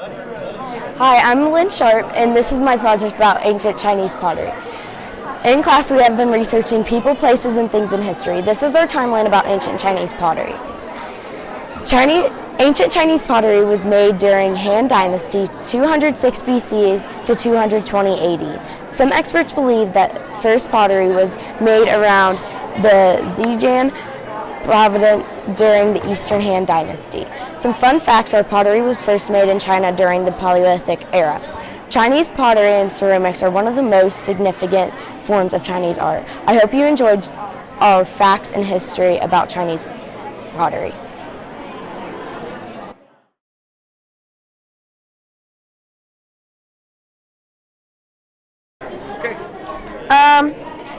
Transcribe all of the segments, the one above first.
Hi, I'm Lynn Sharp, and this is my project about ancient Chinese pottery. In class, we have been researching people, places, and things in history. This is our timeline about ancient Chinese pottery. Ancient Chinese pottery was made during Han Dynasty, 206 BC to 220 AD. Some experts believe that first pottery was made around the Zhejiang province during the Eastern Han Dynasty. Some fun facts are pottery was first made in China during the Paleolithic era. Chinese pottery and ceramics are one of the most significant forms of Chinese art. I hope you enjoyed our facts and history about Chinese pottery.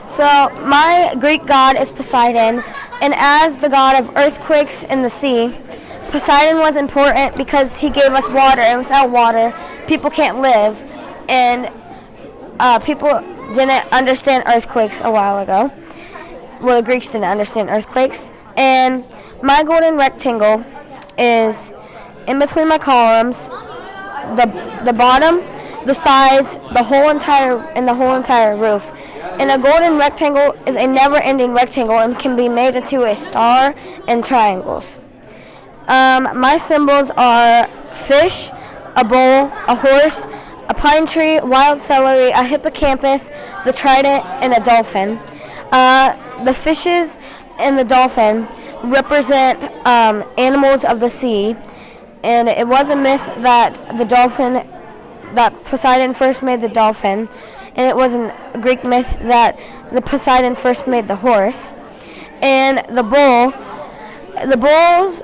So my Greek god is Poseidon, and as the god of earthquakes in the sea, Poseidon was important because he gave us water, and without water, people can't live. And people didn't understand earthquakes a while ago. Well, the Greeks didn't understand earthquakes. And my golden rectangle is in between my columns, the bottom, the sides, the whole entire roof. And a golden rectangle is a never-ending rectangle and can be made into a star and triangles. My symbols are fish, a bull, a horse, a pine tree, wild celery, a hippocampus, the trident, and a dolphin. The fishes and the dolphin represent animals of the sea, and it was a myth that Poseidon first made the dolphin, and it was a Greek myth that the Poseidon first made the horse. And the bulls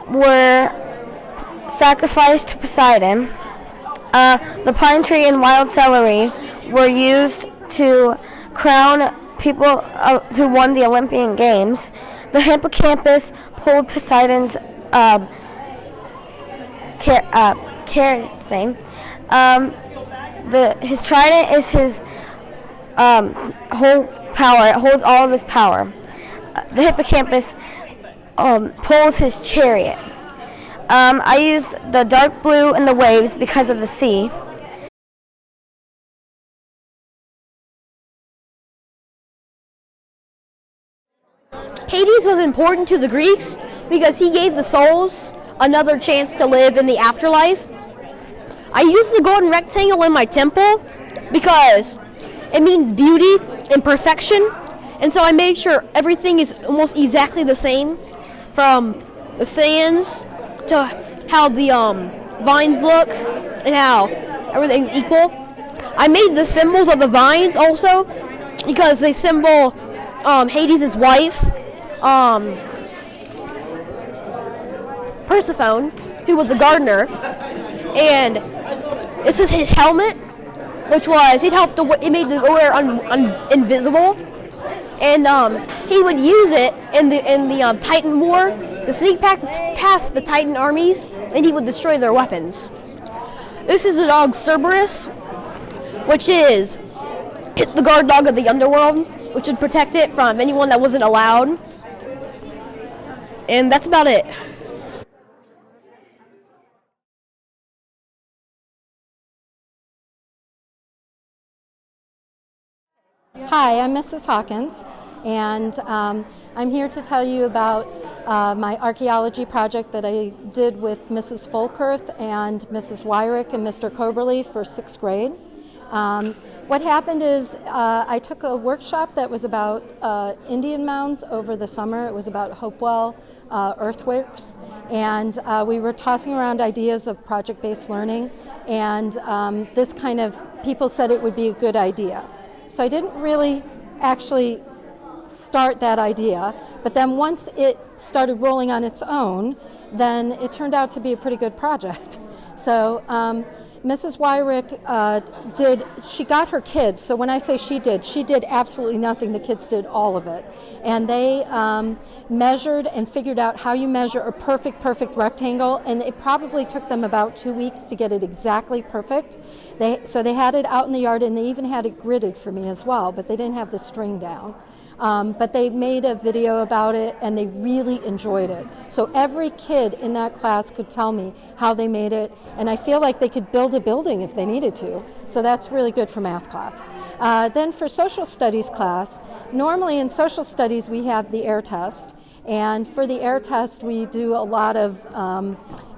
were sacrificed to Poseidon. The pine tree and wild celery were used to crown people who won the Olympian Games. The hippocampus pulled Poseidon's carrots thing. His trident is his whole power. It holds all of his power. The hippocampus pulls his chariot. I use the dark blue and the waves because of the sea. Hades was important to the Greeks because he gave the souls another chance to live in the afterlife. I use the golden rectangle in my temple because it means beauty and perfection, and so I made sure everything is almost exactly the same, from the fans to how the vines look and how everything's equal. I made the symbols of the vines also because they symbol Hades' wife, Persephone, who was the gardener, and this is his helmet, which was it made the wearer invisible, and he would use it in the Titan War to sneak past the Titan armies, and he would destroy their weapons. This is the dog Cerberus, which is the guard dog of the underworld, which would protect it from anyone that wasn't allowed. And that's about it. Hi, I'm Mrs. Hawkins, and I'm here to tell you about my archaeology project that I did with Mrs. Folkerth and Mrs. Wyrick and Mr. Coberly for 6th grade. What happened is I took a workshop that was about Indian mounds over the summer. It was about Hopewell earthworks, and we were tossing around ideas of project-based learning, and this kind of, people said it would be a good idea. So I didn't really actually start that idea, but then once it started rolling on its own, then it turned out to be a pretty good project. So Mrs. Wyrick she got her kids, so when I say she did absolutely nothing. The kids did all of it. And they measured and figured out how you measure a perfect rectangle, and it probably took them about 2 weeks to get it exactly perfect. So they had it out in the yard, and they even had it gridded for me as well, but they didn't have the string down. But they made a video about it and they really enjoyed it. So every kid in that class could tell me how they made it, and I feel like they could build a building if they needed to. So that's really good for math class. Then for social studies class, normally in social studies we have the air test. And for the air test, we do a lot of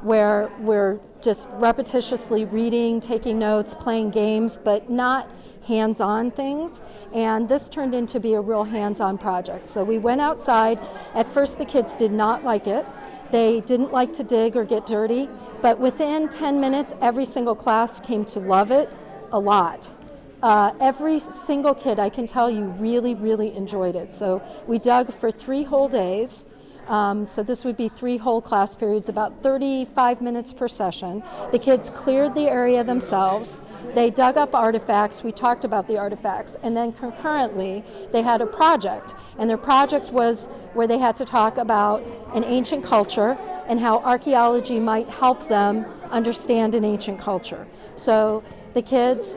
where we're just repetitiously reading, taking notes, playing games, but not hands-on things. And this turned into be a real hands-on project. So we went outside. At first, the kids did not like it. They didn't like to dig or get dirty. But within 10 minutes, every single class came to love it a lot. Every single kid, I can tell you, really, really enjoyed it. So we dug for 3 whole days. So this would be 3 whole class periods, about 35 minutes per session. The kids cleared the area themselves. They dug up artifacts. We talked about the artifacts. And then concurrently, they had a project. And their project was where they had to talk about an ancient culture and how archaeology might help them understand an ancient culture. So the kids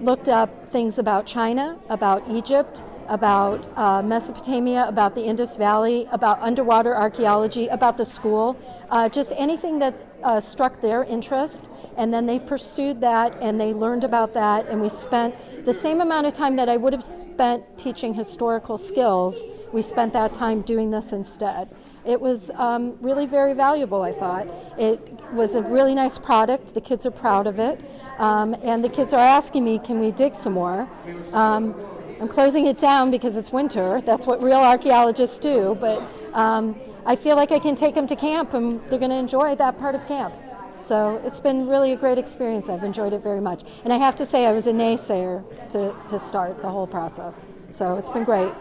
looked up things about China, about Egypt, about Mesopotamia, about the Indus Valley, about underwater archaeology, about the school, just anything that struck their interest. And then they pursued that and they learned about that, and we spent the same amount of time that I would have spent teaching historical skills, we spent that time doing this instead. It was really very valuable, I thought. It was a really nice product. The kids are proud of it. And the kids are asking me, can we dig some more? I'm closing it down because it's winter. That's what real archaeologists do. But I feel like I can take them to camp and they're going to enjoy that part of camp. So it's been really a great experience. I've enjoyed it very much. And I have to say I was a naysayer to start the whole process. So it's been great.